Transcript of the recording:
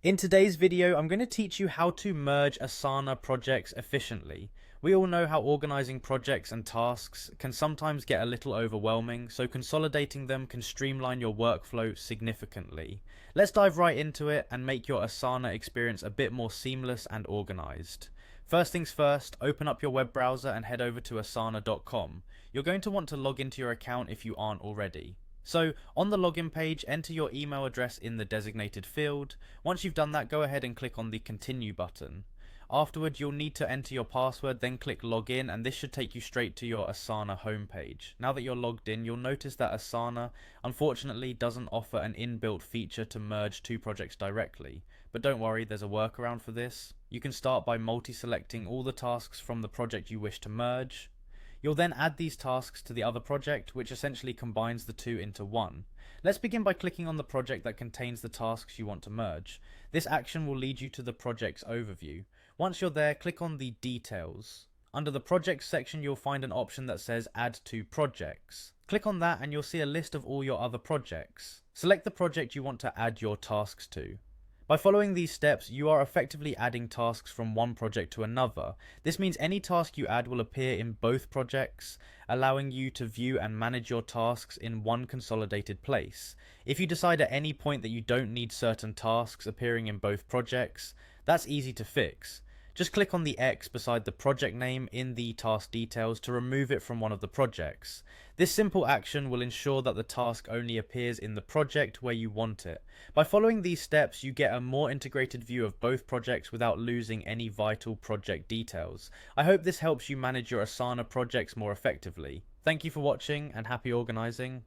In today's video, I'm going to teach you how to merge Asana projects efficiently. We all know how organizing projects and tasks can sometimes get a little overwhelming, so consolidating them can streamline your workflow significantly. Let's dive right into it and make your Asana experience a bit more seamless and organized. First things first, open up your web browser and head over to asana.com. You're going to want to log into your account if you aren't already. So, on the login page, enter your email address in the designated field. Once you've done that, go ahead and click on the continue button. Afterward, you'll need to enter your password, then click login, and this should take you straight to your Asana homepage. Now that you're logged in, you'll notice that Asana unfortunately doesn't offer an inbuilt feature to merge two projects directly. But don't worry, there's a workaround for this. You can start by multi-selecting all the tasks from the project you wish to merge. You'll then add these tasks to the other project, which essentially combines the two into one. Let's begin by clicking on the project that contains the tasks you want to merge. This action will lead you to the project's overview. Once you're there, click on the details. Under the projects section, you'll find an option that says add to projects. Click on that and you'll see a list of all your other projects. Select the project you want to add your tasks to. By following these steps, you are effectively adding tasks from one project to another. This means any task you add will appear in both projects, allowing you to view and manage your tasks in one consolidated place. If you decide at any point that you don't need certain tasks appearing in both projects, that's easy to fix. Just click on the X beside the project name in the task details to remove it from one of the projects. This simple action will ensure that the task only appears in the project where you want it. By following these steps, you get a more integrated view of both projects without losing any vital project details. I hope this helps you manage your Asana projects more effectively. Thank you for watching and happy organizing.